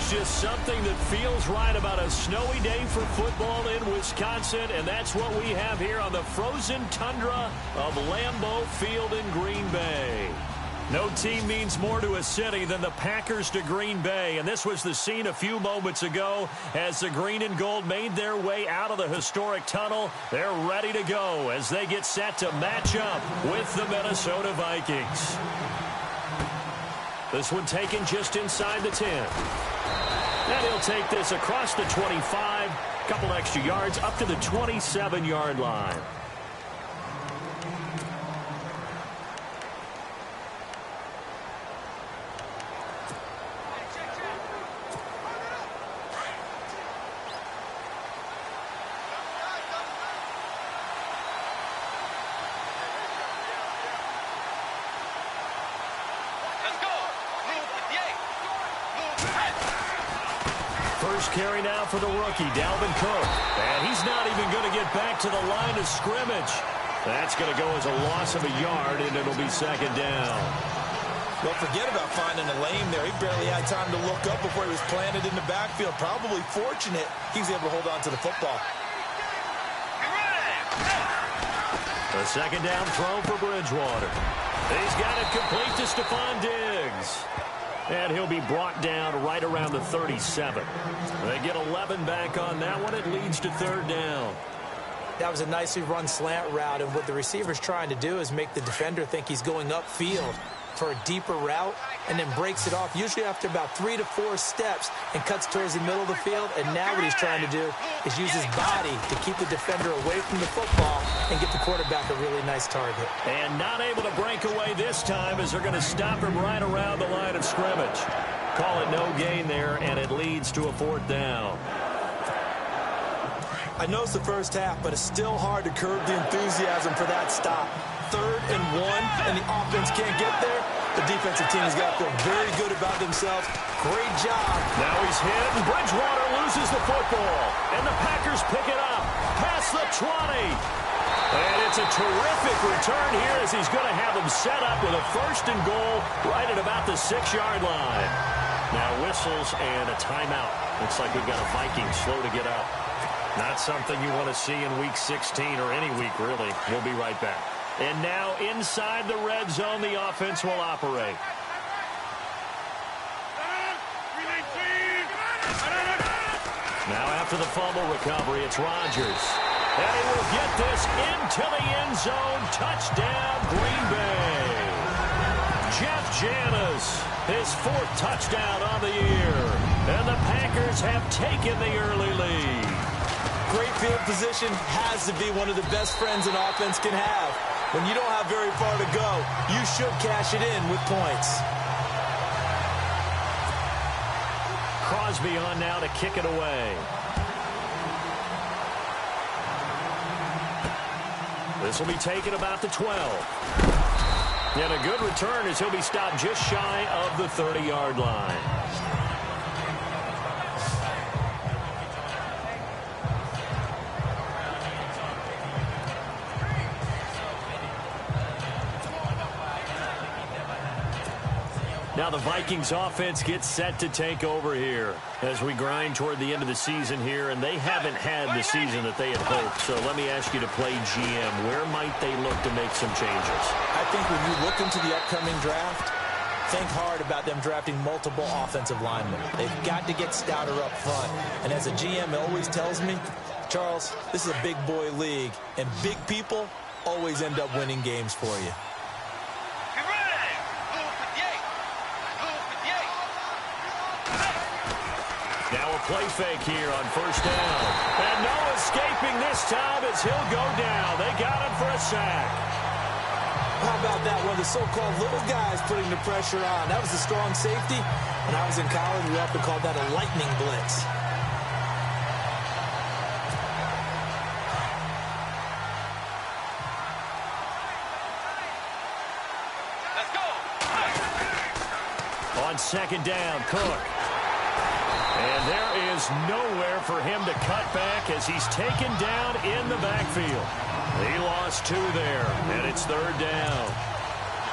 There's just something that feels right about a snowy day for football in Wisconsin, and that's what we have here on the frozen tundra of Lambeau Field in Green Bay. No team means more to a city than the Packers to Green Bay, and this was the scene a few moments ago as the green and gold made their way out of the historic tunnel. They're ready to go as they get set to match up with the Minnesota Vikings. This one taken just inside the 10. And he'll take this across the 25, a couple extra yards up to the 27-yard line. First carry now for the rookie, Dalvin Cook. And he's not even going to get back to the line of scrimmage. That's going to go as a loss of a yard, and it'll be second down. Well, forget about finding a lane there. He barely had time to look up before he was planted in the backfield. Probably fortunate he was able to hold on to the football. A second down throw for Bridgewater. He's got it complete to Stephon Diggs. And he'll be brought down right around the 37. They get 11 back on that one. It leads to third down. That was a nicely run slant route, and what the receiver's trying to do is make the defender think he's going upfield for a deeper route, and then breaks it off, usually after about 3 to 4 steps, and cuts towards the middle of the field. And now what he's trying to do is use his body to keep the defender away from the football and get the quarterback a really nice target. And not able to break away this time as they're going to stop him right around the line of scrimmage. Call it no gain there, and it leads to a fourth down. I know it's the first half, but it's still hard to curb the enthusiasm for that stop. 3rd and 1, and the offense can't get there. The defensive team has got to feel very good about themselves. Great job. Now he's hit, and Bridgewater loses the football. And the Packers pick it up past the 20. And it's a terrific return here as he's going to have them set up with a 1st and goal right at about the 6-yard line. Now whistles and a timeout. Looks like we've got a Viking slow to get up. Not something you want to see in Week 16 or any week, really. We'll be right back. And now inside the red zone, the offense will operate. Now after the fumble recovery, it's Rodgers. And he will get this into the end zone. Touchdown, Green Bay. Jeff Janis, his 4th touchdown on the year. And the Packers have taken the early lead. Great field position has to be one of the best friends an offense can have. When you don't have very far to go, you should cash it in with points. Crosby on now to kick it away. This will be taken about the 12. And a good return as he'll be stopped just shy of the 30-yard line. Now the Vikings offense gets set to take over here as we grind toward the end of the season here, and they haven't had the season that they had hoped. So let me ask you to play GM. Where might they look to make some changes? I think when you look into the upcoming draft, think hard about them drafting multiple offensive linemen. They've got to get stouter up front. And as a GM always tells me, Charles, this is a big boy league, and big people always end up winning games for you. Now a play fake here on 1st down. And no escaping this time as he'll go down. They got him for a sack. How about that? One of the so-called little guys putting the pressure on. That was a strong safety. When I was in college, we often called that a lightning blitz. Let's go. On 2nd down, Cook. And there is nowhere for him to cut back as he's taken down in the backfield. He lost 2 there, and it's 3rd down.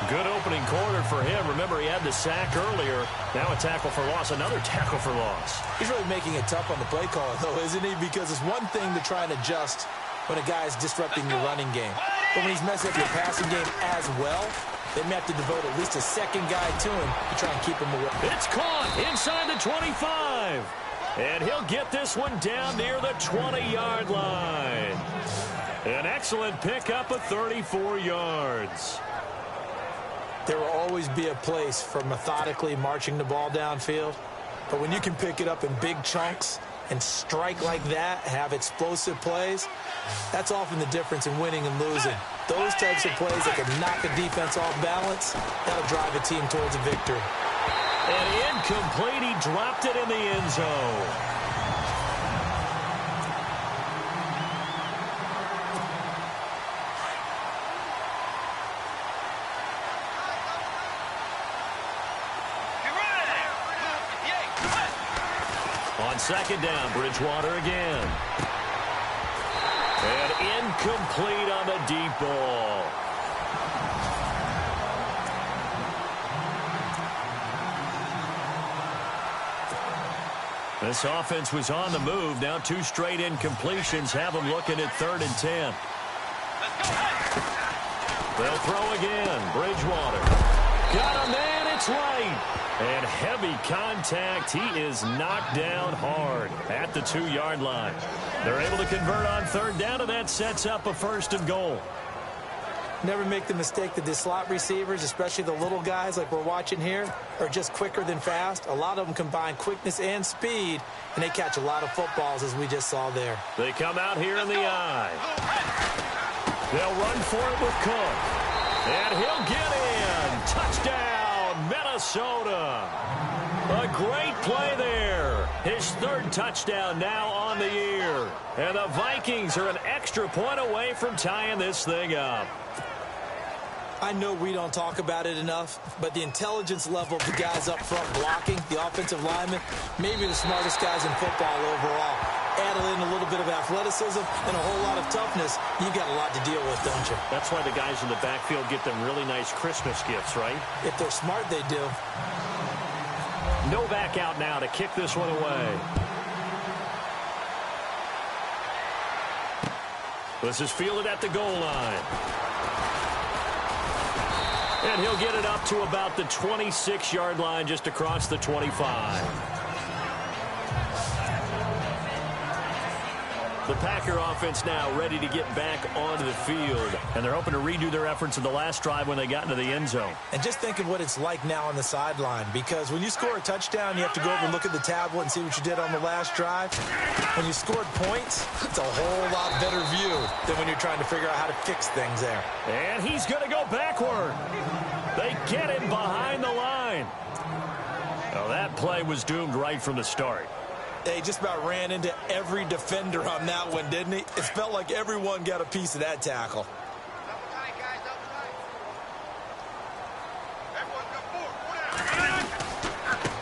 Good opening quarter for him. Remember, he had the sack earlier. Now a tackle for loss, another tackle for loss. He's really making it tough on the play caller, though, isn't he? Because it's one thing to try and adjust when a guy's disrupting your running game. But when he's messing up your passing game as well, they may have to devote at least a second guy to him to try and keep him away. It's caught inside the 25. And he'll get this one down near the 20-yard line. An excellent pickup of 34 yards. There will always be a place for methodically marching the ball downfield. But when you can pick it up in big chunks and strike like that, have explosive plays, that's often the difference in winning and losing. Those types of plays that can knock a defense off balance, that'll drive a team towards a victory. And incomplete, he dropped it in the end zone. On second down, Bridgewater again. And incomplete on the deep ball. This offense was on the move. Now 2 straight incompletions have them looking at 3rd and 10. They'll throw again. Bridgewater. Got a man. It's right. And heavy contact. He is knocked down hard at the 2-yard line. They're able to convert on 3rd down, and that sets up a 1st and goal. Never make the mistake that the slot receivers, especially the little guys like we're watching here, are just quicker than fast. A lot of them combine quickness and speed, and they catch a lot of footballs, as we just saw there. They come out here in the eye. They'll run for it with Cook. And he'll get in. Touchdown, Minnesota. A great play there. His 3rd touchdown now on the year. And the Vikings are an extra point away from tying this thing up. I know we don't talk about it enough, but the intelligence level of the guys up front blocking, the offensive linemen, maybe the smartest guys in football overall. Add in a little bit of athleticism and a whole lot of toughness, you've got a lot to deal with, don't you? That's why the guys in the backfield get them really nice Christmas gifts, right? If they're smart, they do. Novak out now to kick this one away. This is fielded at the goal line. And he'll get it up to about the 26-yard line, just across the 25. The Packer offense now ready to get back onto the field. And they're hoping to redo their efforts in the last drive when they got into the end zone. And just think of what it's like now on the sideline. Because when you score a touchdown, you have to go over and look at the tablet and see what you did on the last drive. When you scored points, it's a whole lot better view than when you're trying to figure out how to fix things there. And he's going to go backward. They get him behind the line. Well, that play was doomed right from the start. They just about ran into every defender on that one, didn't he? It felt like everyone got a piece of that tackle.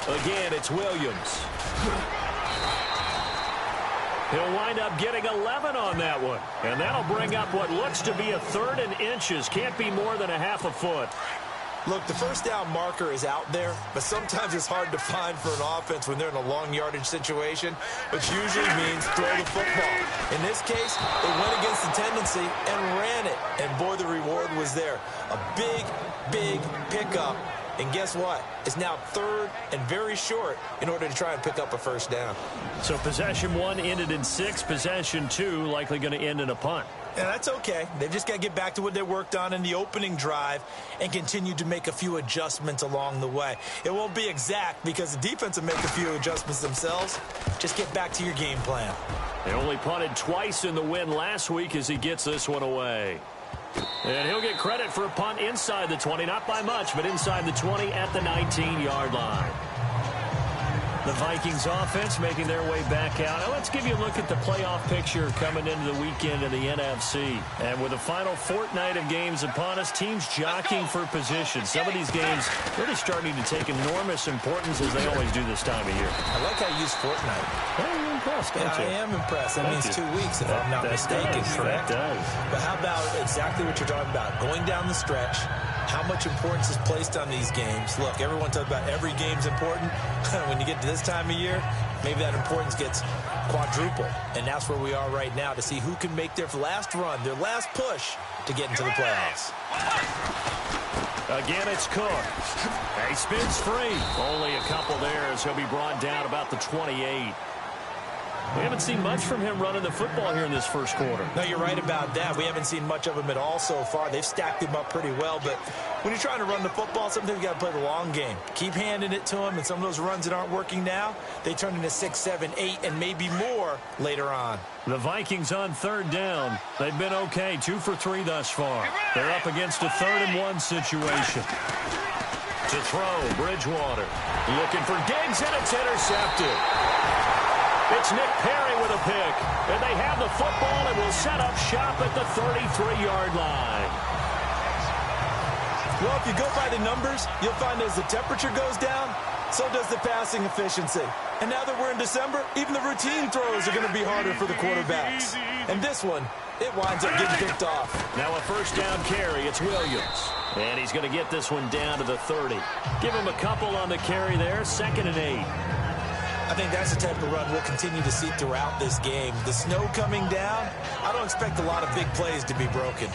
Again, it's Williams. He'll wind up getting 11 on that one. And that'll bring up what looks to be a 3rd and inches. Can't be more than a half a foot. Look, the 1st down marker is out there, but sometimes it's hard to find for an offense when they're in a long yardage situation, which usually means throw the football. In this case, they went against the tendency and ran it, and boy, the reward was there. A big, big pickup, and guess what? It's now 3rd and very short in order to try and pick up a 1st down. So possession 1 ended in 6, possession 2 likely going to end in a punt. And that's okay. They've just got to get back to what they worked on in the opening drive and continue to make a few adjustments along the way. It won't be exact because the defense will make a few adjustments themselves. Just get back to your game plan. They only punted twice in the win last week as he gets this one away. And he'll get credit for a punt inside the 20, not by much, but inside the 20 at the 19-yard line. The Vikings offense making their way back out. Now let's give you a look at the playoff picture coming into the weekend in the NFC. And with the final fortnight of games upon us, teams jockeying for position. Some of these games really starting to take enormous importance as they always do this time of year. I like how you use fortnight. Well, you're impressed, don't you? I am impressed. That means 2 weeks, if I'm not mistaken, correct? That does. But how about exactly what you're talking about? Going down the stretch, how much importance is placed on these games. Look, everyone talks about every game's important. When you get to this time of year, maybe that importance gets quadruple. And that's where we are right now to see who can make their last run, their last push to get into the playoffs. Again, it's Cook. He spins free. Only a couple there as he'll be brought down about the 28. We haven't seen much from him running the football here in this first quarter. No, you're right about that. We haven't seen much of him at all so far. They've stacked him up pretty well, but when you're trying to run the football, sometimes you got to play the long game. Keep handing it to him, and some of those runs that aren't working now, they turn into 6, 7, 8, and maybe more later on. The Vikings on third down. They've been okay, 2 for 3 thus far. They're up against a 3rd and 1 situation. To throw, Bridgewater. Looking for Diggs, and it's intercepted. It's Nick Perry with a pick. And they have the football and will set up shop at the 33-yard line. Well, if you go by the numbers, you'll find as the temperature goes down, so does the passing efficiency. And now that we're in December, even the routine throws are going to be harder for the quarterbacks. And this one, it winds up getting picked off. Now a first down carry. It's Williams. And he's going to get this one down to the 30. Give him a couple on the carry there. 2nd and 8. I think that's the type of run we'll continue to see throughout this game. The snow coming down, I don't expect a lot of big plays to be broken.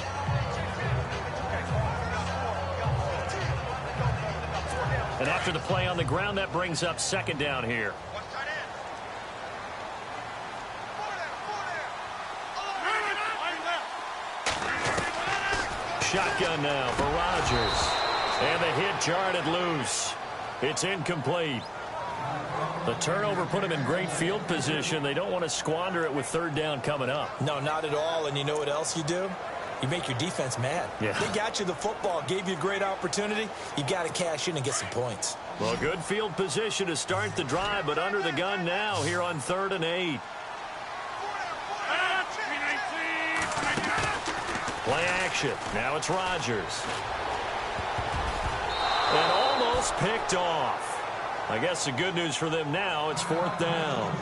And after the play on the ground, that brings up 2nd down here. Shotgun now for Rodgers. And the hit jarred it loose. It's incomplete. The turnover put him in great field position. They don't want to squander it with 3rd down coming up. No, not at all. And you know what else you do? You make your defense mad. Yeah. They got you the football, gave you a great opportunity. You got to cash in and get some points. Well, good field position to start the drive, but under the gun now here on 3rd and 8. Play action. Now it's Rodgers. And almost picked off. I guess the good news for them now, it's 4th down.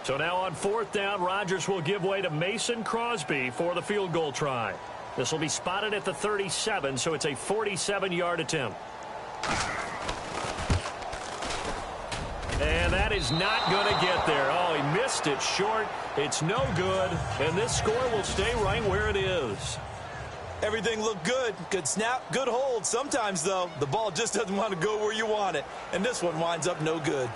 So now on 4th down, Rodgers will give way to Mason Crosby for the field goal try. This will be spotted at the 37, so it's a 47-yard attempt. And that is not going to get there. Oh, he missed it short. It's no good, and this score will stay right where it is. Everything looked good. Good snap, good hold. Sometimes, though, the ball just doesn't want to go where you want it, and this one winds up no good.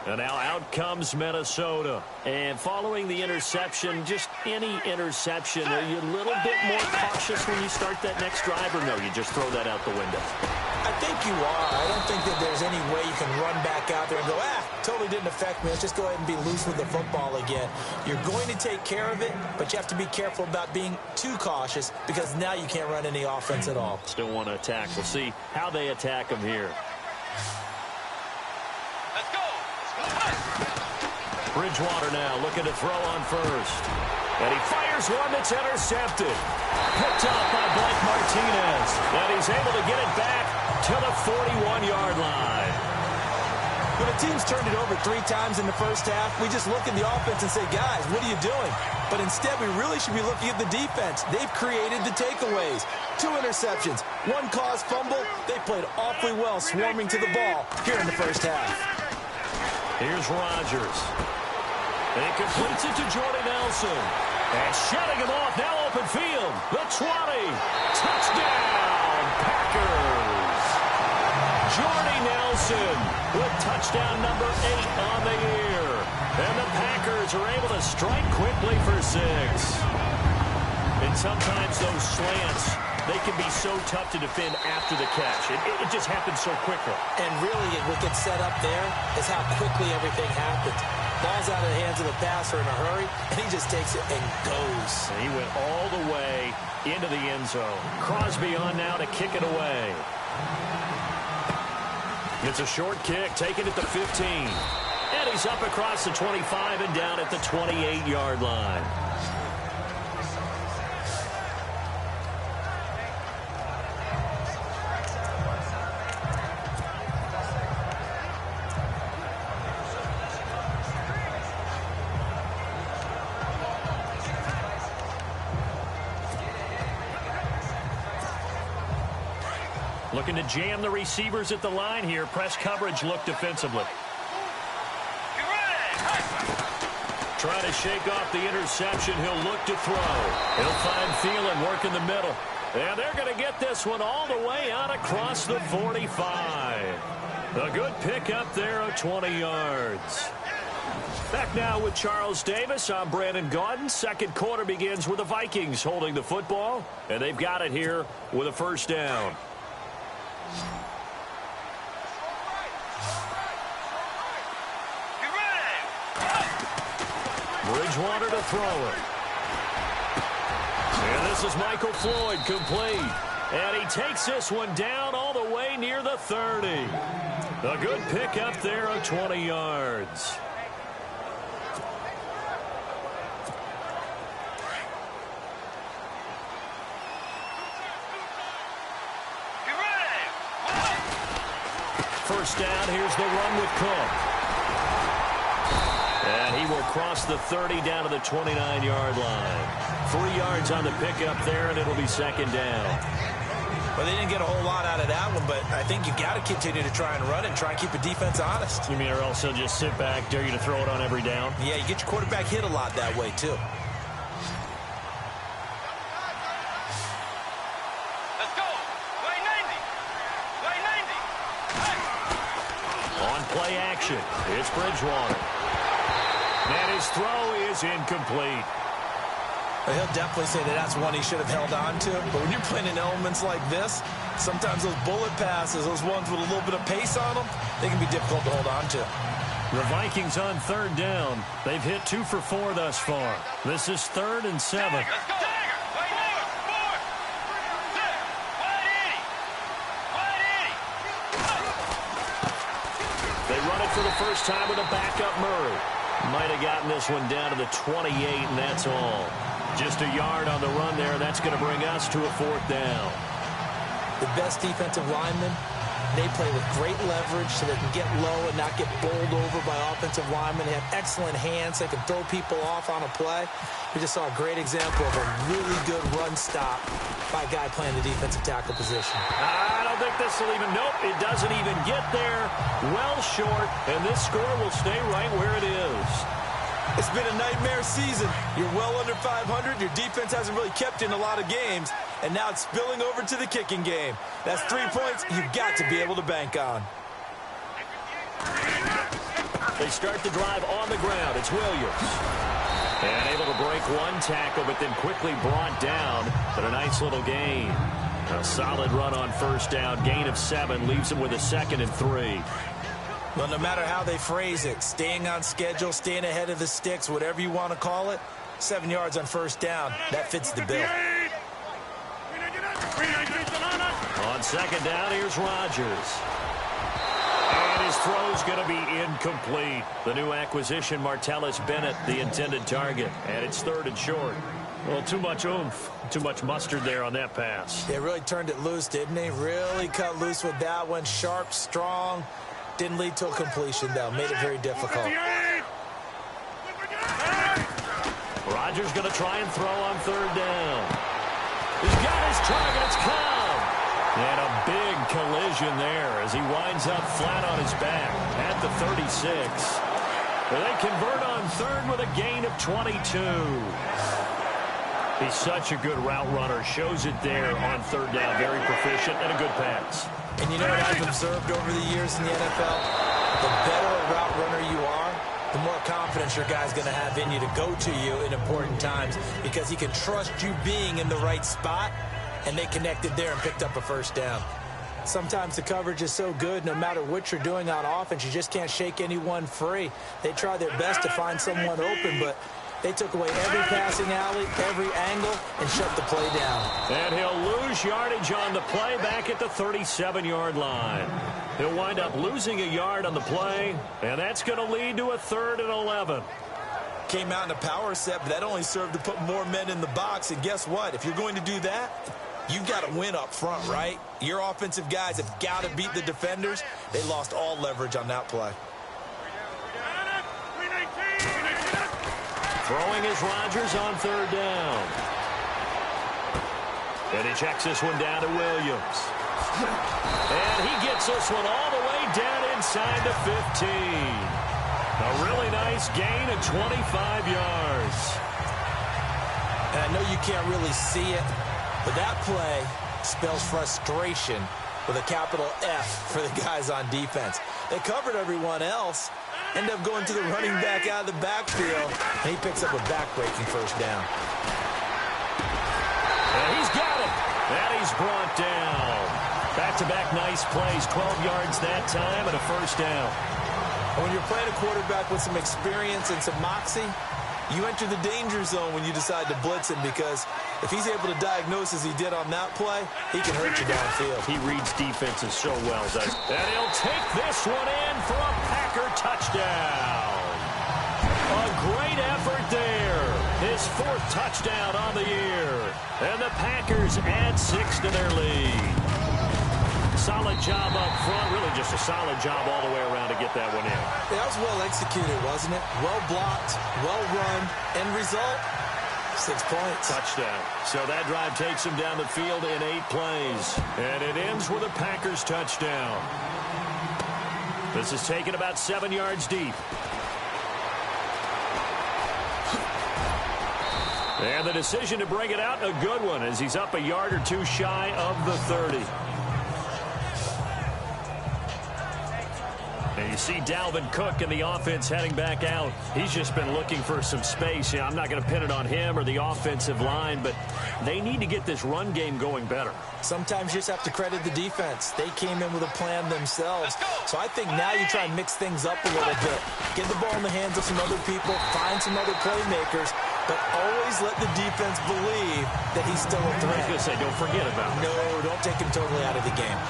And now out comes Minnesota. And following the interception, just any interception, are you a little bit more cautious when you start that next drive, or no, you just throw that out the window? I think you are. I don't think that there's any way you can run back out there and go, totally didn't affect me. Let's just go ahead and be loose with the football again. You're going to take care of it, but you have to be careful about being too cautious because now you can't run any offense at all. Still want to attack. We'll see how they attack them here. Bridgewater now looking to throw on first. And he fires one that's intercepted. Picked up by Blake Martinez. And he's able to get it back to the 41-yard line. When a team's turned it over 3 times in the first half, we just look at the offense and say, guys, what are you doing? But instead, we really should be looking at the defense. They've created the takeaways. 2 interceptions, 1 caused fumble. They played awfully well swarming to the ball here in the first half. Here's Rodgers. And he completes it to Jordy Nelson. And shutting him off, now open field. The 20. Touchdown, Packers. Jordy Nelson with touchdown number 8 on the year. And the Packers are able to strike quickly for 6. And sometimes those slants, they can be so tough to defend after the catch. It just happens so quickly. And really, what gets set up there is how quickly everything happens. Ball's out of the hands of the passer in a hurry, and he just takes it and goes. And he went all the way into the end zone. Crosby on now to kick it away. It's a short kick, taken at the 15. And he's up across the 25 and down at the 28-yard line. Looking to jam the receivers at the line here. Press coverage look defensively. Trying to shake off the interception. He'll look to throw. He'll find Thielen work in the middle. And they're going to get this one all the way out across the 45. A good pick up there of 20 yards. Back now with Charles Davis. I'm Brandon Gaudin. Second quarter begins with the Vikings holding the football. And they've got it here with a first down. Bridgewater to throw it. And this is Michael Floyd, complete. And he takes this one down all the way near the 30. A good pick up there of 20 yards. First down, here's the run with Cook. And he will cross the 30 down to the 29-yard line. 3 yards on the pickup there, and it'll be second down. Well, they didn't get a whole lot out of that one, but I think you got to continue to try and run it and try and keep the defense honest. You mean, or else they'll just sit back, dare you to throw it on every down? Yeah, you get your quarterback hit a lot that way, too. Let's go. Play 90. Play 90. On play action, it's Bridgewater. And his throw is incomplete. He'll definitely say that that's one he should have held on to. But when you're playing in elements like this, sometimes those bullet passes, those ones with a little bit of pace on them, they can be difficult to hold on to. The Vikings on third down. They've hit 2 for 4 thus far. This is 3rd and 7. Let's go. Play 4. 6. Wide 80. Wide 80. They run it for the first time with a backup Murray. Might have gotten this one down to the 28, and that's all. Just a yard on the run there. That's going to bring us to a 4th down. The best defensive linemen, they play with great leverage so they can get low and not get bowled over by offensive linemen. They have excellent hands. They can throw people off on a play. We just saw a great example of a really good run stop by a guy playing the defensive tackle position. I don't think this will even, nope, it doesn't even get there. Well short, and this score will stay right where it is. It's been a nightmare season. You're well under 500. Your defense hasn't really kept in a lot of games, and now it's spilling over to the kicking game. That's 3 points you've got to be able to bank on. They start the drive on the ground. It's Williams. And able to break one tackle, but then quickly brought down. But a nice little gain. A solid run on first down. Gain of 7 leaves him with a 2nd and 3. Well, no matter how they phrase it, staying on schedule, staying ahead of the sticks, whatever you want to call it, 7 yards on first down, that fits the bill. On second down, here's Rodgers. And his throw's going to be incomplete. The new acquisition, Martellus Bennett, the intended target. And it's 3rd and short. Well, too much oomph, too much mustard there on that pass. They really turned it loose, didn't they? Really cut loose with that one. Sharp, strong. Didn't lead to a completion, though. Made it very difficult. Rodgers going to try and throw on 3rd down. He's got his target. It's Cobb. And a big collision there as he winds up flat on his back at the 36. They convert on 3rd with a gain of 22. He's such a good route runner. Shows it there on 3rd down. Very proficient and a good pass. And you know what I've observed over the years in the NFL? The better a route runner you are, the more confidence your guy's going to have in you to go to you in important times because he can trust you being in the right spot, and they connected there and picked up a first down. Sometimes the coverage is so good, no matter what you're doing on offense, you just can't shake anyone free. They try their best to find someone open, but They took away every passing alley, every angle, and shut the play down. And he'll lose yardage on the play back at the 37-yard line. He'll wind up losing a yard on the play, and that's going to lead to a 3rd and 11. Came out in a power set, but that only served to put more men in the box. And guess what? If you're going to do that, you've got to win up front, right? Your offensive guys have got to beat the defenders. They lost all leverage on that play. Throwing is Rodgers on 3rd down. And he checks this one down to Williams. And he gets this one all the way down inside the 15. A really nice gain of 25 yards. And I know you can't really see it, but that play spells frustration with a capital F for the guys on defense. They covered everyone else, end up going to the running back out of the backfield, and he picks up a back-breaking 1st down. And he's got it. And he's brought down. Back-to-back nice plays, 12 yards that time, and a 1st down. When you're playing a quarterback with some experience and some moxie, you enter the danger zone when you decide to blitz him, because if he's able to diagnose as he did on that play, he can hurt you downfield. He reads defenses so well, does he? And he'll take this one in for a Packer touchdown. A great effort there. His 4th touchdown on the year. And the Packers add 6 to their lead. Solid job up front, really just a solid job all the way around to get that one in. That was well executed, wasn't it? Well blocked, well run, end result, 6 points. Touchdown. So that drive takes him down the field in 8 plays. And it ends with a Packers touchdown. This is taken about 7 yards deep. And the decision to bring it out, a good one, as he's up a yard or 2 shy of the 30. And you see Dalvin Cook and the offense heading back out. He's just been looking for some space. I'm not going to pin it on him or the offensive line, but they need to get this run game going better. Sometimes you just have to credit the defense. They came in with a plan themselves. So I think now you try and mix things up a little bit. Get the ball in the hands of some other people, find some other playmakers, but always let the defense believe that he's still a threat. I was going to say, don't forget about him. No, don't take him totally out of the game.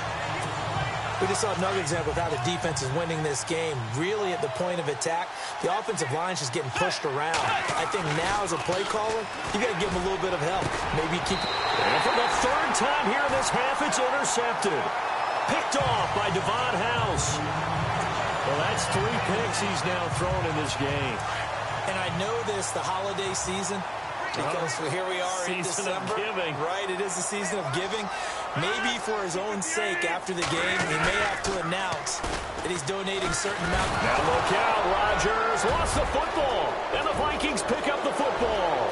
We just saw another example of how the defense is winning this game. Really at the point of attack, the offensive line's just getting pushed around. I think now as a play caller, you got to give him a little bit of help. Maybe keep... And for the 3rd time here in this half, it's intercepted. Picked off by Devon House. Well, that's 3 picks he's now thrown in this game. And I know this, the holiday season, because here we are in December. Season of giving. Right, it is the season of giving. Maybe for his own sake after the game, he may have to announce that he's donating certain amount. Now look out, Rodgers lost the football, and the Vikings pick up the football.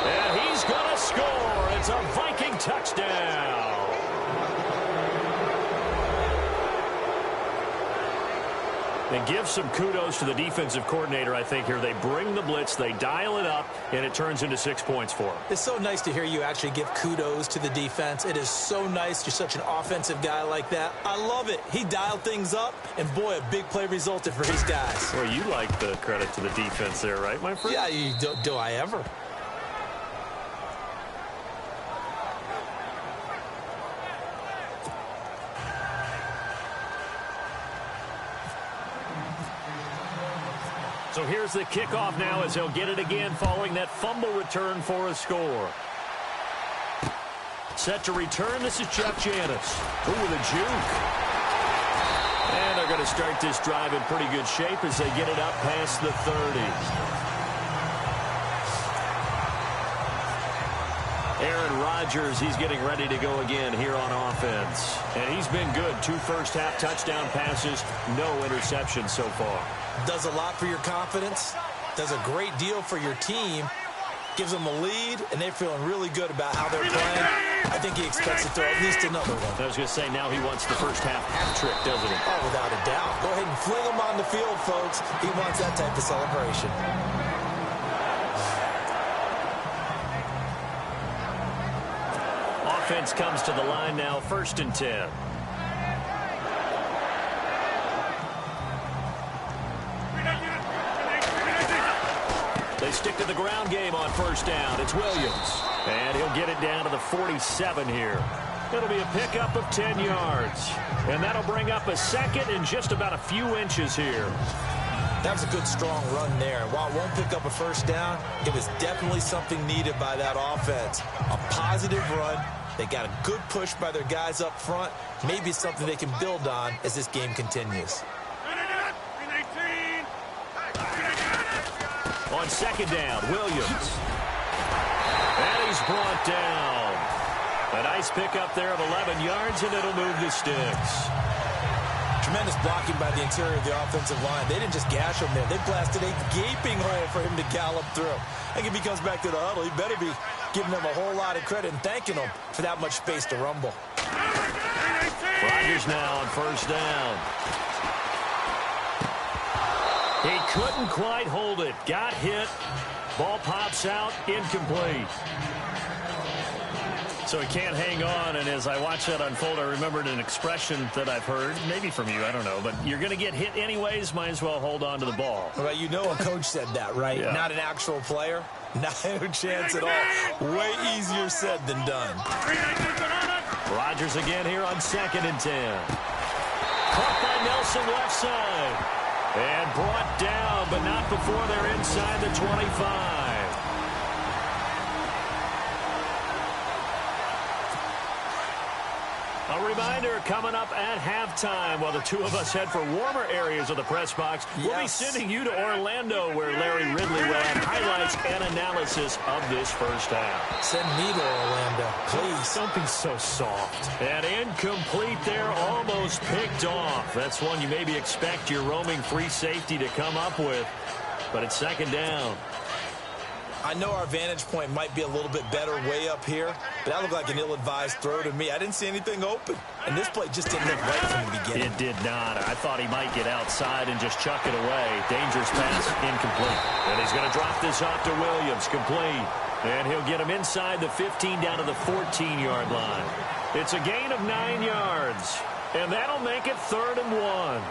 And he's going to score. It's a Viking touchdown. And give some kudos to the defensive coordinator, I think, here. They bring the blitz, they dial it up, and it turns into 6 points for them. It's so nice to hear you actually give kudos to the defense. It is so nice. You're such an offensive guy like that. I love it. He dialed things up, and boy, a big play resulted for his guys. Well, you like the credit to the defense there, right, my friend? Yeah, do I ever? So here's the kickoff now as he'll get it again following that fumble return for a score. Set to return, this is Jeff Janis. Ooh, with a juke. And they're going to start this drive in pretty good shape as they get it up past the 30. Aaron Rodgers, he's getting ready to go again here on offense. And he's been good. 2 first-half touchdown passes, no interceptions so far. Does a lot for your confidence, does a great deal for your team, gives them a lead, and they're feeling really good about how they're playing. I think he expects to throw at least another one. I was going to say, now he wants the first-half hat trick, doesn't he? Oh, without a doubt. Go ahead and fling him on the field, folks. He wants that type of celebration. Offense comes to the line now, 1st and 10. They stick to the ground game on first down. It's Williams. And he'll get it down to the 47 here. It'll be a pickup of 10 yards. And that'll bring up a second and just about a few inches here. That was a good, strong run there. And while it won't pick up a first down, it was definitely something needed by that offense. A positive run. They got a good push by their guys up front. Maybe it's something they can build on as this game continues. On second down, Williams. And he's brought down. A nice pickup there of 11 yards, and it'll move the sticks. Tremendous blocking by the interior of the offensive line. They didn't just gash him there. They blasted a gaping hole for him to gallop through. I think if he comes back to the huddle, he better be giving them a whole lot of credit and thanking them for that much space to rumble. Rodgers now on first down. He couldn't quite hold it. Got hit. Ball pops out. Incomplete. So he can't hang on, and as I watch that unfold, I remembered an expression that I've heard, maybe from you, I don't know, but you're going to get hit anyways, might as well hold on to the ball. Well, you know a coach said that, right? Yeah. Not an actual player. Not a chance at all. Way easier said than done. Rodgers again here on 2nd and 10. Caught by Nelson left side. And brought down, but not before they're inside the 25. A reminder coming up at halftime while the two of us head for warmer areas of the press box. Yes. We'll be sending you to Orlando where Larry Ridley will have highlights and analysis of this first half. Send me to Orlando, please. Don't be so soft. And incomplete there, almost picked off. That's one you maybe expect your roaming free safety to come up with. But it's 2nd down. I know our vantage point might be a little bit better way up here, but that looked like an ill-advised throw to me. I didn't see anything open, and this play just didn't look right from the beginning. It did not. I thought he might get outside and just chuck it away. Dangerous pass, incomplete. And he's going to drop this off to Williams, complete. And he'll get him inside the 15 down to the 14-yard line. It's a gain of 9 yards, and that'll make it 3rd and 1.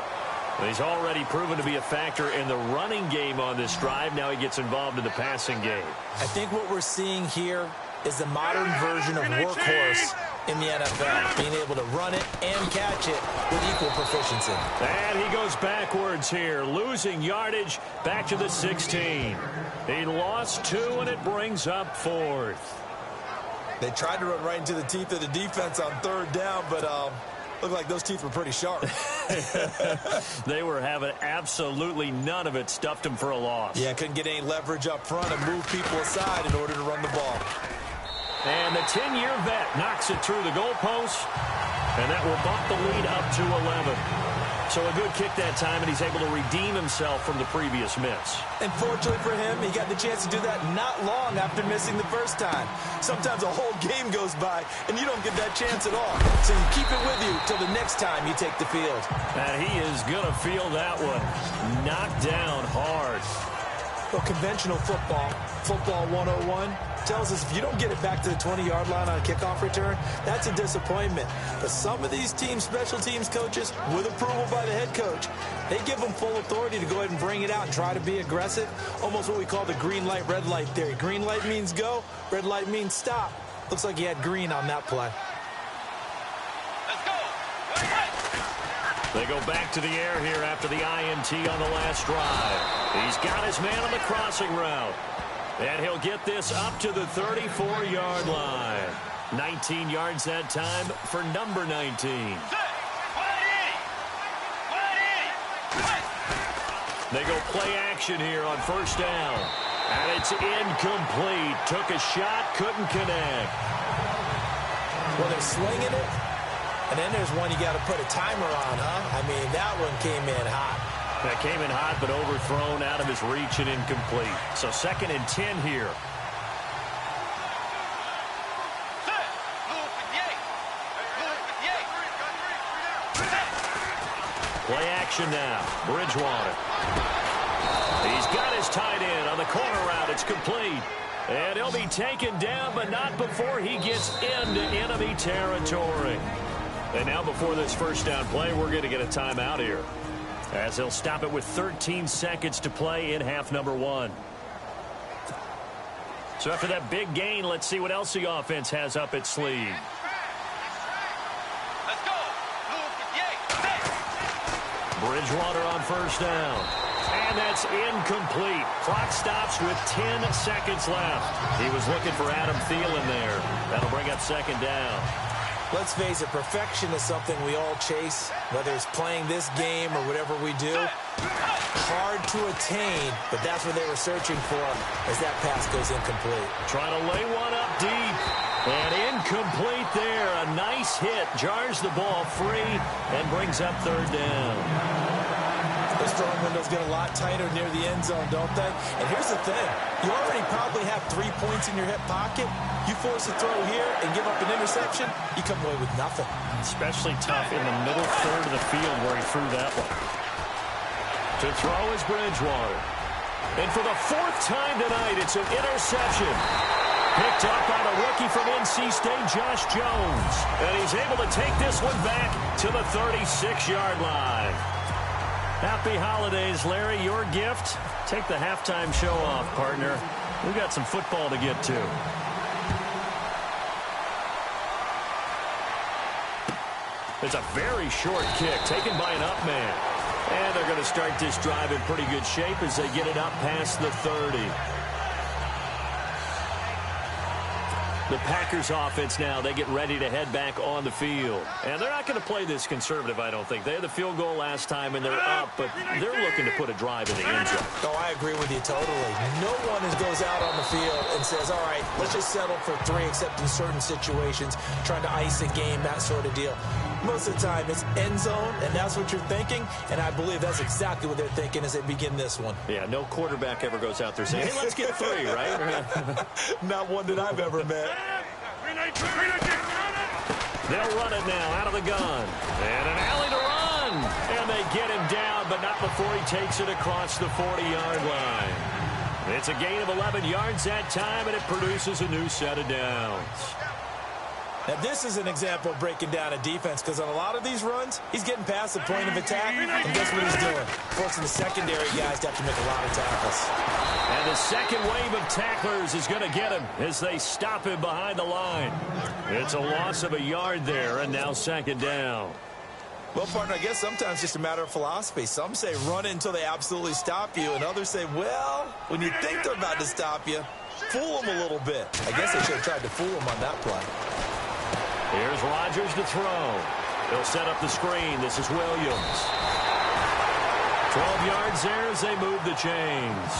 He's already proven to be a factor in the running game on this drive. Now he gets involved in the passing game. I think what we're seeing here is the modern version of workhorse in the NFL, being able to run it and catch it with equal proficiency. And he goes backwards here, losing yardage back to the 16. He lost 2, and it brings up 4th. They tried to run right into the teeth of the defense on 3rd down, but looked like those teeth were pretty sharp. They were having absolutely none of it. Stuffed him for a loss. Yeah, couldn't get any leverage up front and move people aside in order to run the ball. And the 10-year vet knocks it through the goalpost, and that will bump the lead up to 11. So a good kick that time, and he's able to redeem himself from the previous miss. And fortunately for him, he got the chance to do that not long after missing the first time. Sometimes a whole game goes by, and you don't get that chance at all. So you keep it with you till the next time you take the field. And he is going to feel that one. Knocked down hard. Well, conventional football 101, tells us if you don't get it back to the 20-yard line on a kickoff return, that's a disappointment. But some of these teams, special teams coaches, with approval by the head coach, they give them full authority to go ahead and bring it out and try to be aggressive. Almost what we call the green light, red light theory. Green light means go, red light means stop. Looks like he had green on that play. Let's go. They go back to the air here after the INT on the last drive. He's got his man on the crossing route. And he'll get this up to the 34-yard line. 19 yards that time for number 19. They go play action here on first down. And it's incomplete. Took a shot, couldn't connect. Well, they're slinging it. And then there's one you got to put a timer on, huh? I mean, that one came in hot. That came in hot, but overthrown out of his reach and incomplete. So 2nd and 10 here. Play action now. Bridgewater. He's got his tight end on the corner route. It's complete. And he'll be taken down, but not before he gets into enemy territory. And now before this first down play, we're going to get a timeout here, as they'll stop it with 13 seconds to play in half number 1. So after that big gain, let's see what else the offense has up its sleeve. Let's go. Bridgewater on first down. And that's incomplete. Clock stops with 10 seconds left. He was looking for Adam Thielen there. That'll bring up second down. Let's face it, perfection is something we all chase, whether it's playing this game or whatever we do. Hard to attain, but that's what they were searching for as that pass goes incomplete. Trying to lay one up deep. And incomplete there. A nice hit. Jars the ball free and brings up third down. Those throwing windows get a lot tighter near the end zone, don't they? And here's the thing. You already probably have 3 points in your hip pocket. You force a throw here and give up an interception, you come away with nothing. Especially tough in the middle third of the field where he threw that one. To throw is Bridgewater. And for the 4th time tonight, it's an interception. Picked up by the rookie from NC State, Josh Jones. And he's able to take this one back to the 36-yard line. Happy holidays, Larry. Your gift? Take the halftime show off, partner. We've got some football to get to. It's a very short kick taken by an up man. And they're going to start this drive in pretty good shape as they get it up past the 30. The Packers offense now, they get ready to head back on the field. And they're not going to play this conservative, I don't think. They had the field goal last time, and they're up, but they're looking to put a drive in the end zone. Oh, I agree with you totally. No one goes out on the field and says, all right, let's just settle for 3, except in certain situations, trying to ice a game, that sort of deal. Most of the time, it's end zone, and that's what you're thinking, and I believe that's exactly what they're thinking as they begin this one. Yeah, no quarterback ever goes out there saying, hey, let's get 3, right? Not one that I've ever met. They'll run it now out of the gun. And an alley to run. And they get him down, but not before he takes it across the 40-yard line. It's a gain of 11 yards that time, and it produces a new set of downs. Now, this is an example of breaking down a defense, because on a lot of these runs, he's getting past the point of attack, and guess what he's doing? Forcing the secondary guys to have to make a lot of tackles. And the second wave of tacklers is going to get him as they stop him behind the line. It's a loss of a yard there, and now second down. Well, partner, I guess sometimes it's just a matter of philosophy. Some say run it until they absolutely stop you, and others say, well, when you think they're about to stop you, fool them a little bit. I guess they should have tried to fool them on that play. Here's Rodgers to throw. He'll set up the screen. This is Williams. 12 yards there as they move the chains.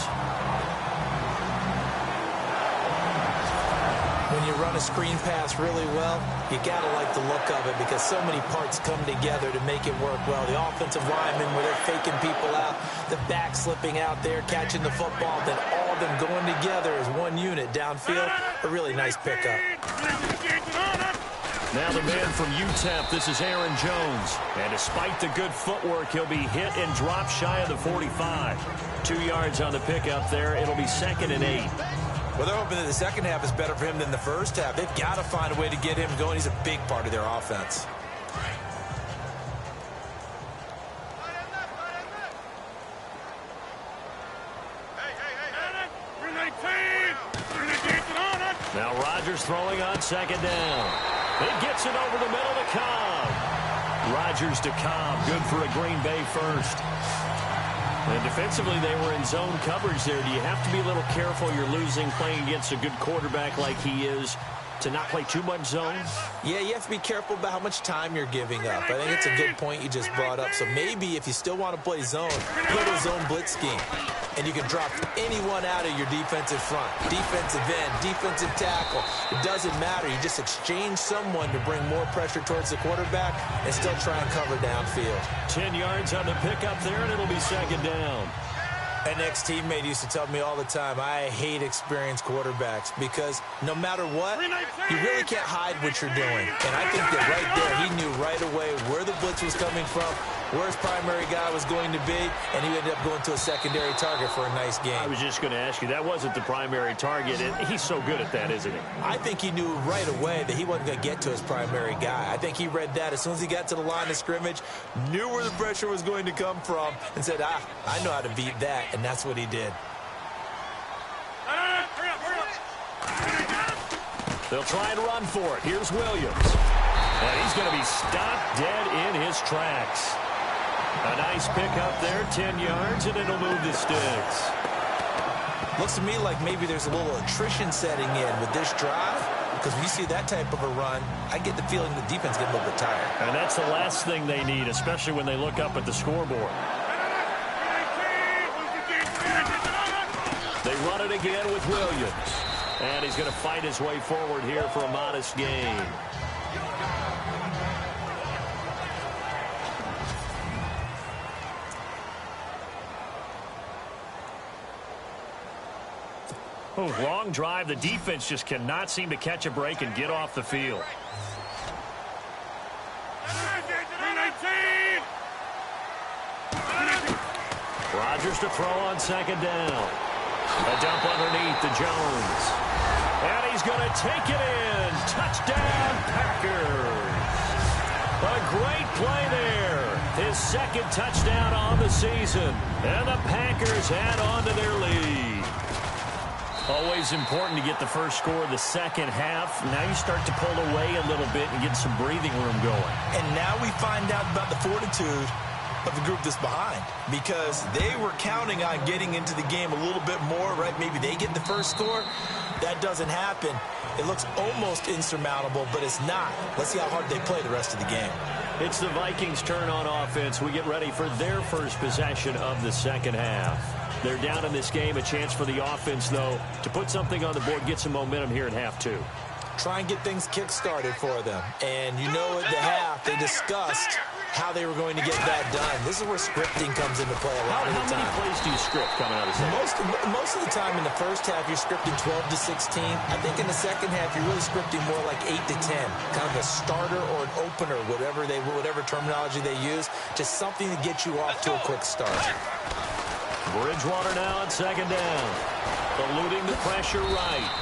When you run a screen pass really well, you got to like the look of it because so many parts come together to make it work well. The offensive linemen where they're faking people out, the back slipping out there, catching the football, then all of them going together as one unit downfield. A really nice pickup. Now the man from UTEP, this is Aaron Jones. And despite the good footwork, he'll be hit and dropped shy of the 45. 2 yards on the pickup there. It'll be 2nd and 8. Well, they're hoping that the second half is better for him than the first half. They've got to find a way to get him going. He's a big part of their offense. Now Rodgers throwing on second down. It gets it over the middle to Cobb. Rodgers to Cobb, good for a Green Bay first. And defensively, they were in zone coverage there. Do you have to be a little careful? You're losing playing against a good quarterback like he is to not play too much zone? Yeah, you have to be careful about how much time you're giving up. I think it's a good point you just brought up. So maybe if you still want to play zone, play a zone blitz scheme. And you can drop anyone out of your defensive front. Defensive end, defensive tackle. It doesn't matter. You just exchange someone to bring more pressure towards the quarterback and still try and cover downfield. 10 yards on the pickup there, and it'll be second down. An ex-teammate used to tell me all the time, I hate experienced quarterbacks because no matter what, you really can't hide what you're doing. And I think that right there, he knew right away where the blitz was coming from, where his primary guy was going to be, and he ended up going to a secondary target for a nice game. I was just going to ask you, that wasn't the primary target, and he's so good at that, isn't he? I think he knew right away that he wasn't going to get to his primary guy. I think he read that as soon as he got to the line of scrimmage, knew where the pressure was going to come from, and said, I know how to beat that, and that's what he did. They'll try and run for it. Here's Williams. And he's going to be stopped dead in his tracks. A nice pickup there, 10 yards, and it'll move the sticks. Looks to me like maybe there's a little attrition setting in with this drive, because when you see that type of a run, I get the feeling the defense gets a little bit tired. And that's the last thing they need, especially when they look up at the scoreboard. They run it again with Williams. And he's going to fight his way forward here for a modest gain. Oh, long drive. The defense just cannot seem to catch a break and get off the field. Rodgers to throw on second down. A dump underneath to Jones. And he's going to take it in. Touchdown, Packers. A great play there. His second touchdown on the season. And the Packers add on to their lead. Always important to get the first score of the second half. Now you start to pull away a little bit and get some breathing room going. And now we find out about the fortitude of the group that's behind, because they were counting on getting into the game a little bit more, right? Maybe they get the first score. That doesn't happen. It looks almost insurmountable, but it's not. Let's see how hard they play the rest of the game. It's the Vikings' turn on offense. We get ready for their first possession of the second half. They're down in this game. A chance for the offense, though, to put something on the board, get some momentum here in half two. Try and get things kick-started for them. And you know at the half, they discussed how they were going to get that done. This is where scripting comes into play a lot of the time. How many plays do you script coming out of the second? Most of the time in the first half, you're scripting 12 to 16. I think in the second half, you're really scripting more like 8 to 10. Kind of a starter or an opener, whatever terminology they use. Just something to get you off to a quick start. Bridgewater now on second down. Eluding the pressure right.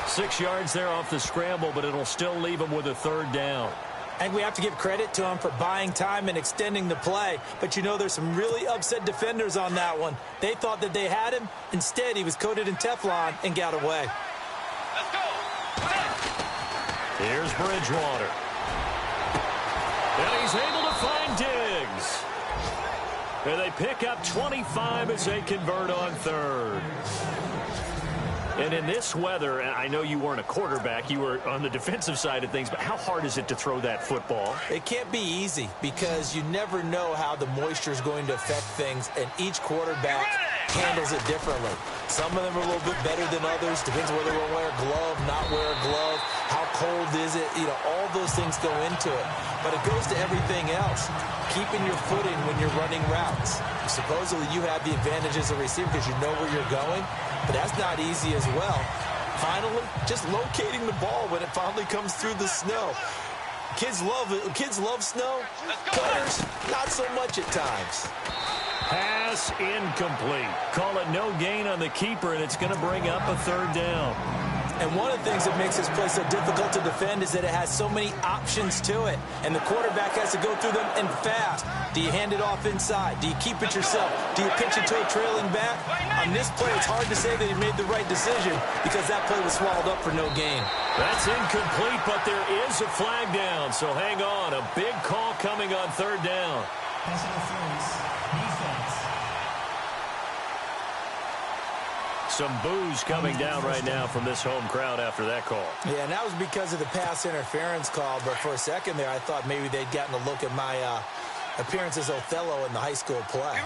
6 yards there off the scramble, but it'll still leave him with a third down. I think we have to give credit to him for buying time and extending the play. But you know there's some really upset defenders on that one. They thought that they had him. Instead, he was coated in Teflon and got away. Let's go. Here's Bridgewater. And he's able to find Diggs. And they pick up 25 as they convert on third. And in this weather, and I know you weren't a quarterback, you were on the defensive side of things, but how hard is it to throw that football? It can't be easy because you never know how the moisture is going to affect things, and each quarterback handles it differently. Some of them are a little bit better than others. Depends whether they'll wear a glove, not wear a glove. How cold is it? You know, all those things go into it. But it goes to everything else. Keeping your footing when you're running routes. Supposedly you have the advantage as a receiver because you know where you're going, but that's not easy as well. Finally, just locating the ball when it finally comes through the snow. Kids love it. Kids love snow. Players, not so much at times. Pass incomplete. Call it no gain on the keeper, and it's going to bring up a third down. And one of the things that makes this play so difficult to defend is that it has so many options to it. And the quarterback has to go through them and fast. Do you hand it off inside? Do you keep it yourself? Do you pitch it to a trailing back? On this play, it's hard to say that he made the right decision because that play was swallowed up for no gain. That's incomplete, but there is a flag down. So hang on. A big call coming on third down. Pass interference. Defense. Some boos coming down right now from this home crowd after that call. Yeah, and that was because of the pass interference call. But for a second there, I thought maybe they'd gotten a look at my appearance as Othello in the high school play.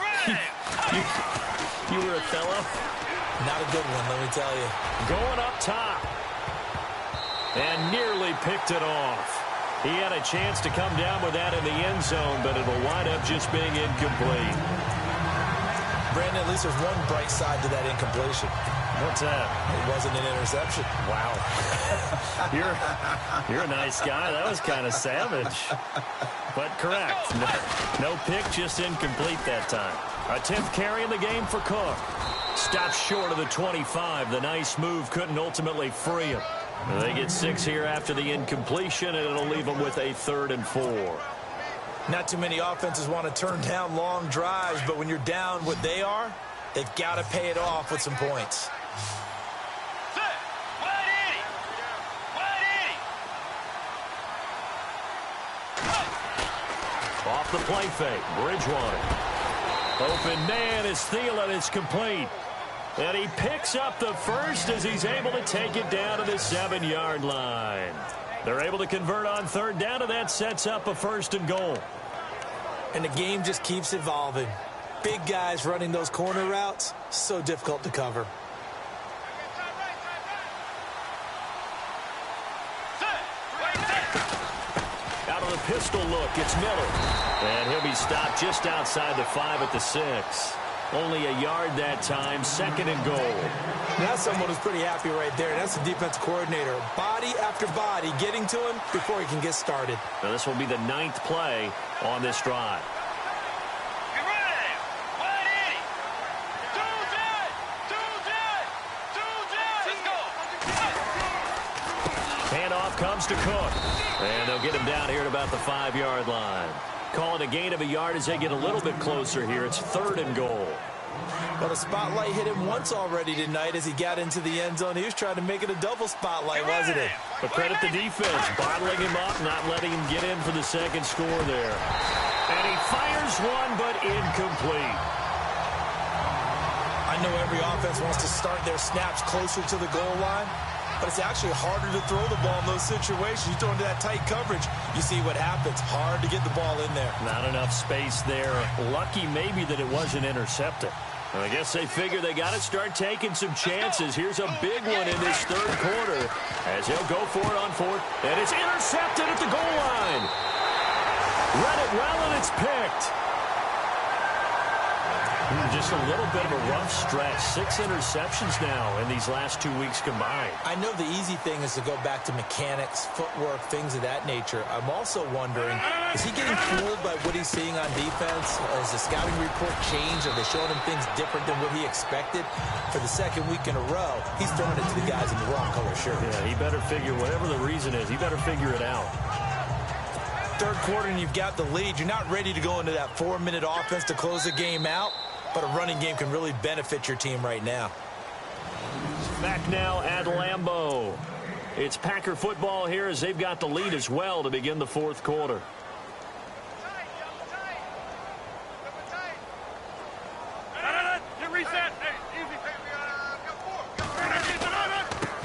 You were Othello? Not a good one, let me tell you. Going up top. And nearly picked it off. He had a chance to come down with that in the end zone, but it'll wind up just being incomplete. Brandon, at least there's one bright side to that incompletion. What's that? It wasn't an interception. Wow. You're a nice guy. That was kind of savage. But correct. No pick, just incomplete that time. A 10th carry in the game for Cook. Stops short of the 25. The nice move couldn't ultimately free him. They get 6 here after the incompletion, and it'll leave them with a 3rd and 4. Not too many offenses want to turn down long drives, but when you're down what they are, they've got to pay it off with some points. the play fake. Bridgewater. Open man is Thielen. It's complete. And he picks up the first as he's able to take it down to the 7-yard line. They're able to convert on third down, and that sets up a 1st and goal. And the game just keeps evolving. Big guys running those corner routes, so difficult to cover. Out of the pistol look, it's Miller. And he'll be stopped just outside the 5 at the 6. Only a yard that time, 2nd and goal. That's someone who's pretty happy right there. That's the defense coordinator. Body after body getting to him before he can get started. Now this will be the 9th play on this drive. Get ready. 180. 2-10. Let's go. Handoff comes to Cook. And they'll get him down here at about the 5-yard line. Call it a gain of a yard as they get a little bit closer here. It's 3rd and goal. Well, the spotlight hit him once already tonight as he got into the end zone. He was trying to make it a double spotlight, wasn't it? But credit the defense, bottling him up, not letting him get in for the 2nd score there. And he fires one, but incomplete. I know every offense wants to start their snaps closer to the goal line, but it's actually harder to throw the ball in those situations. You throw into that tight coverage, you see what happens. Hard to get the ball in there. Not enough space there. Lucky maybe that it wasn't intercepted. I guess they figure they got to start taking some chances. Here's a big one in this 3rd quarter as he'll go for it on 4th. And it's intercepted at the goal line. Read it well, and it's picked. Just a little bit of a rough stretch. 6 interceptions now in these last 2 weeks combined. I know the easy thing is to go back to mechanics, footwork, things of that nature. I'm also wondering, is he getting fooled by what he's seeing on defense? Has the scouting report changed? Are they showing him things different than what he expected? For the 2nd week in a row, he's throwing it to the guys in the wrong color shirt. Yeah, he better figure, whatever the reason is, he better figure it out. 3rd quarter and you've got the lead. You're not ready to go into that 4-minute offense to close the game out. But a running game can really benefit your team right now. Back now at Lambeau. It's Packer football here as they've got the lead as well to begin the 4th quarter.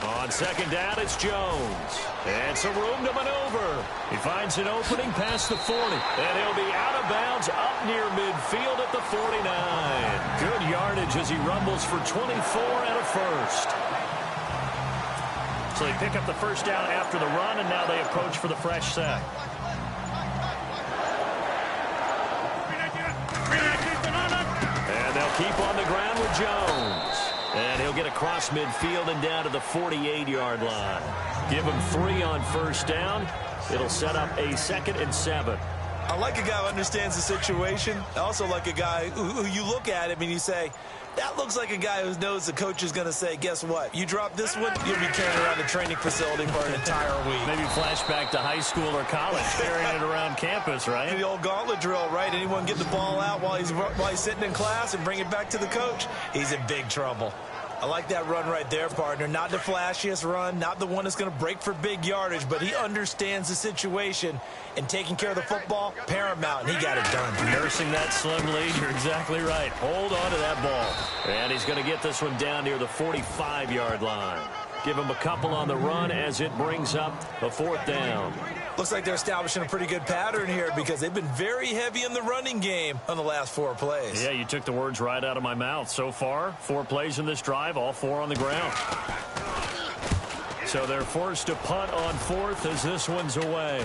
On 2nd down, it's Jones. And some room to maneuver. He finds an opening past the 40. And he'll be out of bounds up near midfield at the 49. Good yardage as he rumbles for 24 and a 1st. So they pick up the 1st down after the run, and now they approach for the fresh set. And they'll keep on the ground with Jones. And he'll get across midfield and down to the 48-yard line. Give him 3 on 1st down. It'll set up a 2nd and 7. I like a guy who understands the situation. I also like a guy who you look at him and you say, that looks like a guy who knows the coach is going to say, guess what? You drop this one, you'll be carrying around the training facility for an entire week. Maybe flashback to high school or college, carrying it around campus, right? The old gauntlet drill, right? Anyone get the ball out while he's sitting in class and bring it back to the coach? He's in big trouble. I like that run right there, partner. Not the flashiest run, not the one that's going to break for big yardage, but he understands the situation, and taking care of the football, paramount, and he got it done. Nursing that slim lead, you're exactly right. Hold on to that ball. And he's going to get this one down near the 45-yard line. Give him a couple on the run as it brings up a 4th down. Looks like they're establishing a pretty good pattern here because they've been very heavy in the running game on the last 4 plays. Yeah, you took the words right out of my mouth. So far, 4 plays in this drive, all 4 on the ground. So they're forced to punt on 4th as this one's away.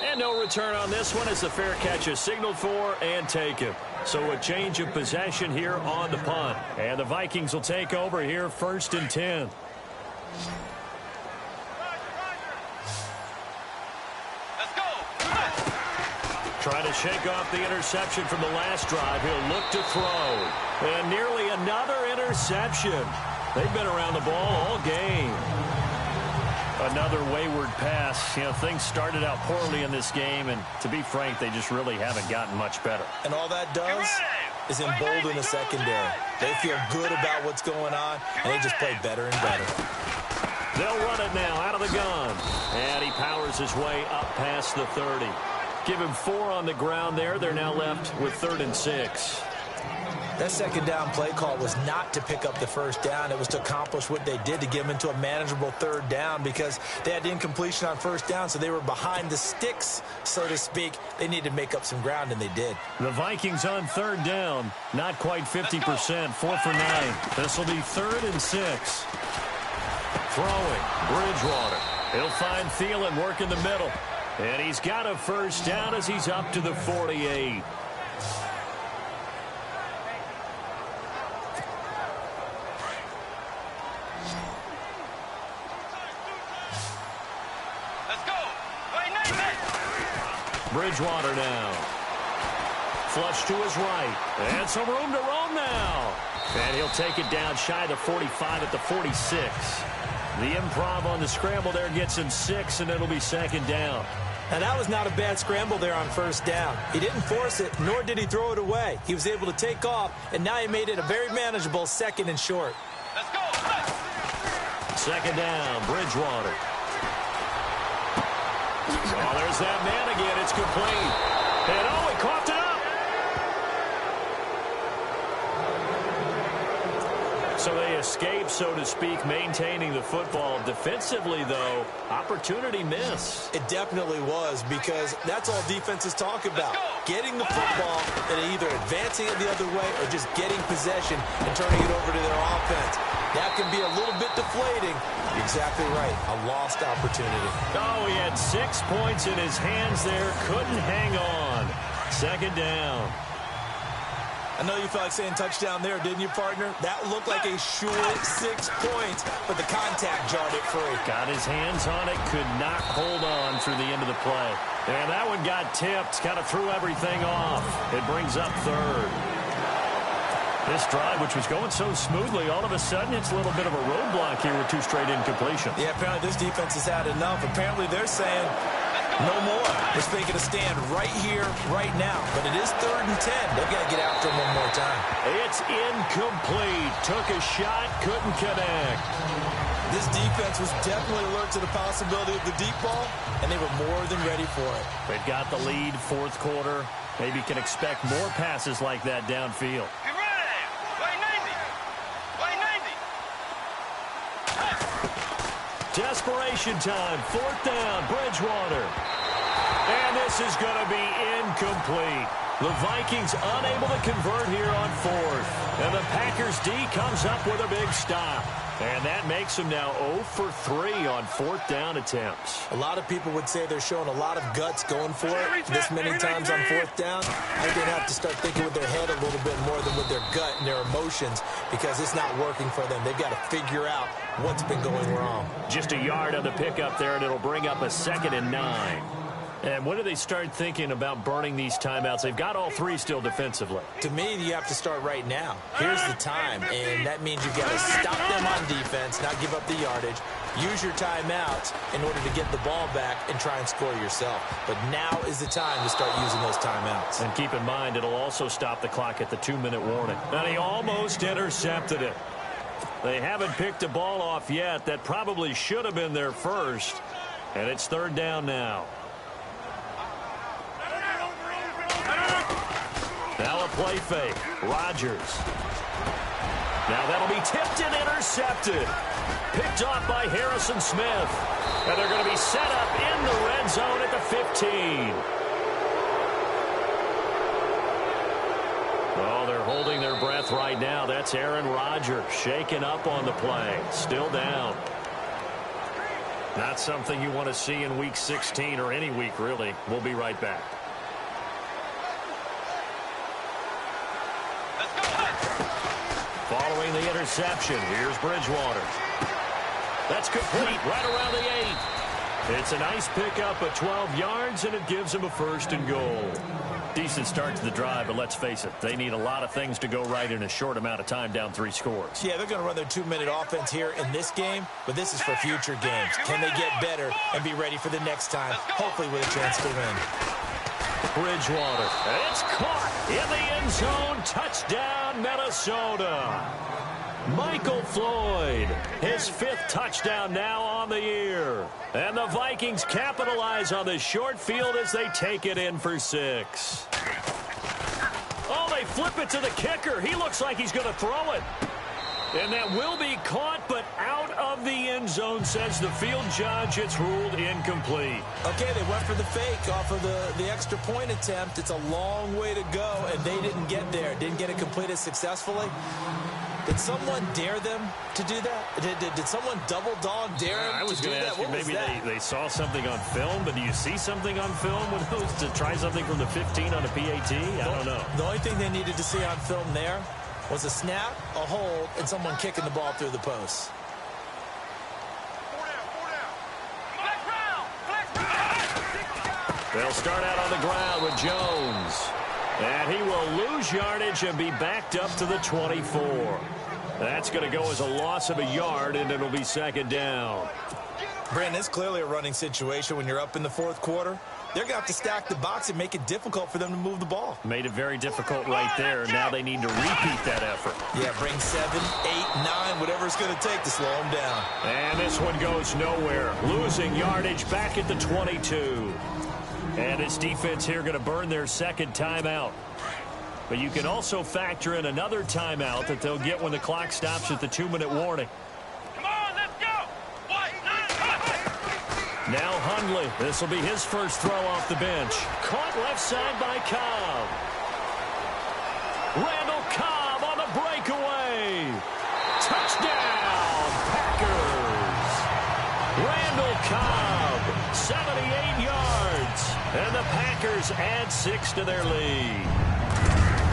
And no return on this one as the fair catch is signaled for and taken. So a change of possession here on the punt. And the Vikings will take over here 1st and 10. Trying to shake off the interception from the last drive. He'll look to throw. And nearly another interception. They've been around the ball all game. Another wayward pass. You know, things started out poorly in this game, and to be frank, they just really haven't gotten much better. And all that does is embolden the secondary. They feel good about what's going on, and they just play better and better. They'll run it now out of the gun. And he powers his way up past the 30. Give him 4 on the ground there. They're now left with 3rd and 6. That second down play call was not to pick up the first down. It was to accomplish what they did, to get them into a manageable 3rd down, because they had incompletion on first down, so they were behind the sticks, so to speak. They needed to make up some ground, and they did. The Vikings on 3rd down. Not quite 50%. 4 for 9. This will be 3rd and 6. Throwing. Bridgewater. He'll find Thielen working the middle. And he's got a first down as he's up to the 48. Bridgewater now. Flush to his right. And some room to roam now. And he'll take it down shy of the 45 at the 46. The improv on the scramble there gets him 6, and it'll be 2nd down. Now, that was not a bad scramble there on first down. He didn't force it, nor did he throw it away. He was able to take off, and now he made it a very manageable 2nd and short. Let's go. 2nd down, Bridgewater. Oh, there's that man again. It's complete. And oh, he coughed it up. So they escape, so to speak, maintaining the football. Defensively, though, opportunity miss. It definitely was, because that's all defenses talk about. Getting the football and either advancing it the other way or just getting possession and turning it over to their offense. That can be a little bit deflating. You're exactly right. A lost opportunity. Oh, he had 6 points in his hands there. Couldn't hang on. 2nd down. I know you felt like saying touchdown there, didn't you, partner? That looked like a sure 6 points, but the contact jarred it free. Got his hands on it, could not hold on through the end of the play. And that one got tipped, kind of threw everything off. It brings up 3rd. This drive, which was going so smoothly, all of a sudden it's a little bit of a roadblock here with 2 straight incompletions. Yeah, apparently this defense has had enough. Apparently they're saying no more. They're making a stand right here, right now. But it is 3rd and 10. They've got to get after him one more time. It's incomplete. Took a shot, couldn't connect. This defense was definitely alert to the possibility of the deep ball, and they were more than ready for it. They've got the lead, 4th quarter. Maybe can expect more passes like that downfield. Get ready. Play 90. Play 90. Desperation time. 4th down. Bridgewater. And this is going to be incomplete. The Vikings unable to convert here on 4th. And the Packers D comes up with a big stop. And that makes them now 0 for 3 on 4th down attempts. A lot of people would say they're showing a lot of guts going for it this many times on 4th down. I think they have to start thinking with their head a little bit more than with their gut and their emotions, because it's not working for them. They've got to figure out what's been going wrong. Just a yard on the pickup there, and it'll bring up a 2nd and 9. And when do they start thinking about burning these timeouts? They've got all 3 still defensively. To me, you have to start right now. Here's the time, and that means you've got to stop them on defense, not give up the yardage, use your timeouts in order to get the ball back and try and score yourself. But now is the time to start using those timeouts. And keep in mind, it'll also stop the clock at the 2-minute warning. And he almost intercepted it. They haven't picked a ball off yet. That probably should have been their first. And it's 3rd down now. Now a play fake. Rodgers. Now that'll be tipped and intercepted. Picked off by Harrison Smith. And they're going to be set up in the red zone at the 15. Oh, they're holding their breath right now. That's Aaron Rodgers shaken up on the play. Still down. Not something you want to see in Week 16 or any week, really. We'll be right back. Following the interception, here's Bridgewater. That's complete right around the 8. It's a nice pickup of 12 yards, and it gives them a 1st and goal. Decent start to the drive, but let's face it, they need a lot of things to go right in a short amount of time, down 3 scores. Yeah, they're going to run their 2-minute offense here in this game, but this is for future games. Can they get better and be ready for the next time, hopefully with a chance to win? Bridgewater. It's caught in the end zone. Touchdown, Minnesota. Michael Floyd, his 5th touchdown now on the year. And the Vikings capitalize on the short field as they take it in for 6. Oh, they flip it to the kicker. He looks like he's going to throw it. And that will be caught, but out of the end zone, says the field judge. It's ruled incomplete. Okay, they went for the fake off of the extra point attempt. It's a long way to go, and they didn't get there. Didn't get it completed successfully. Did someone dare them to do that? Did someone double dog dare them I was going to ask you, maybe they saw something on film, but do you see something on film with those to try something from the 15 on a PAT? I don't know. The only thing they needed to see on film there was a snap, a hold, and someone kicking the ball through the post. They'll start out on the ground with Jones. And he will lose yardage and be backed up to the 24. That's going to go as a loss of a yard, and it'll be 2nd down. Brandon, it's clearly a running situation when you're up in the 4th quarter. They're going to have to stack the box and make it difficult for them to move the ball. Made it very difficult right there. Now they need to repeat that effort. Yeah, bring 7, 8, 9, whatever it's going to take to slow them down. And this one goes nowhere. Losing yardage back at the 22. And this defense here going to burn their 2nd timeout. But you can also factor in another timeout that they'll get when the clock stops at the 2-minute warning. Come on, let's go. 1, 9, Now Hundley. This will be his first throw off the bench. Caught left side by Cobb. Randall Cobb on the breakaway. Touchdown, Packers. Randall Cobb, 78 yards. And the Packers add 6 to their lead.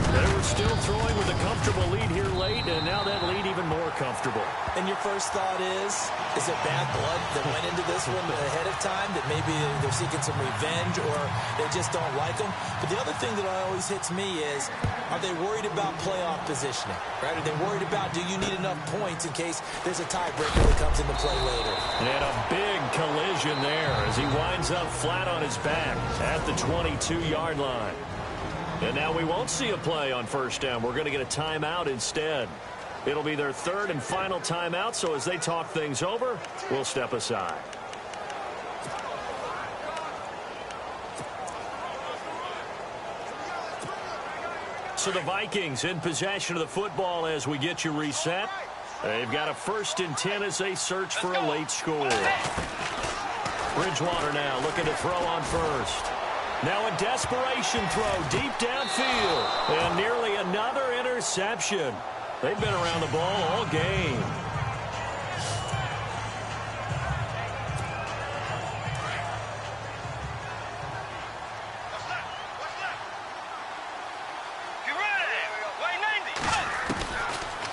They were still throwing with a comfortable lead here late, and now that lead even more comfortable. And your first thought is it bad blood that went into this one ahead of time, that maybe they're seeking some revenge or they just don't like them? But the other thing that always hits me is, are they worried about playoff positioning? Right? Are they worried about, do you need enough points in case there's a tiebreaker that comes into play later? And a big collision there as he winds up flat on his back at the 22-yard line. And now we won't see a play on 1st down. We're going to get a timeout instead. It'll be their 3rd and final timeout, so as they talk things over, we'll step aside. So the Vikings in possession of the football as we get you reset. They've got a 1st and 10 as they search for a late score. Bridgewater now looking to throw on 1st. Now a desperation throw deep downfield. And nearly another interception. They've been around the ball all game.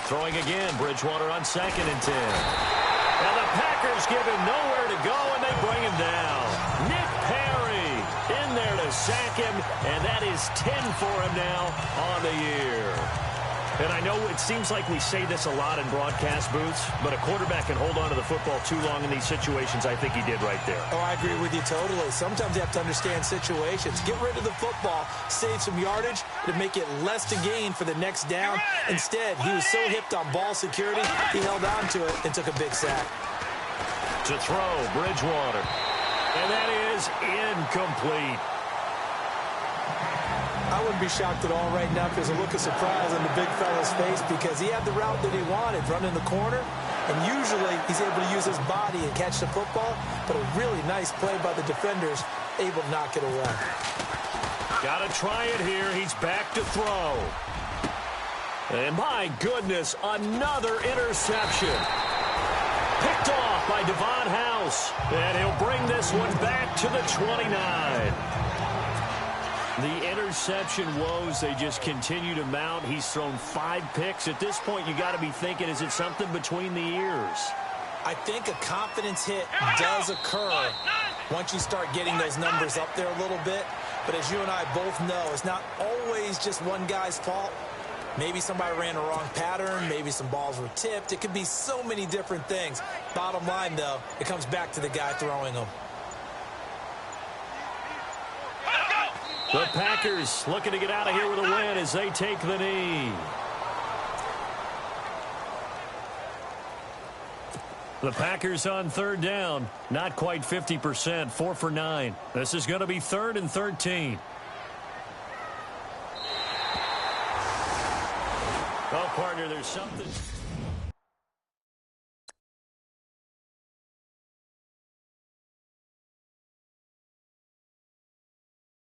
Throwing again, Bridgewater on 2nd and 10. And the Packers give him nowhere to go, and they bring him down. Nick Perry in there to sack him, and that is 10 for him now on the year. And I know it seems like we say this a lot in broadcast booths, but a quarterback can hold on to the football too long in these situations. I think he did right there. Oh, I agree with you totally. Sometimes you have to understand situations. Get rid of the football, save some yardage to make it less to gain for the next down. Instead, he was so hipped on ball security, he held on to it and took a big sack. To throw, Bridgewater. And that is incomplete. I wouldn't be shocked at all right now if there's a look of surprise on the big fella's face because he had the route that he wanted, running the corner, and usually he's able to use his body and catch the football, but a really nice play by the defenders, able to knock it away. Got to try it here. He's back to throw. And my goodness, another interception. Picked off by Devon House, and he'll bring this one back to the 29. The interception woes, they just continue to mount. He's thrown 5 picks. At this point, you got to be thinking, is it something between the ears? I think a confidence hit does occur once you start getting those numbers up there a little bit. But as you and I both know, it's not always just one guy's fault. Maybe somebody ran a wrong pattern. Maybe some balls were tipped. It could be so many different things. Bottom line, though, it comes back to the guy throwing them. The Packers looking to get out of here with a win as they take the knee. The Packers on third down. Not quite 50%, 4 for 9. This is going to be 3rd and 13. Well, partner, there's something...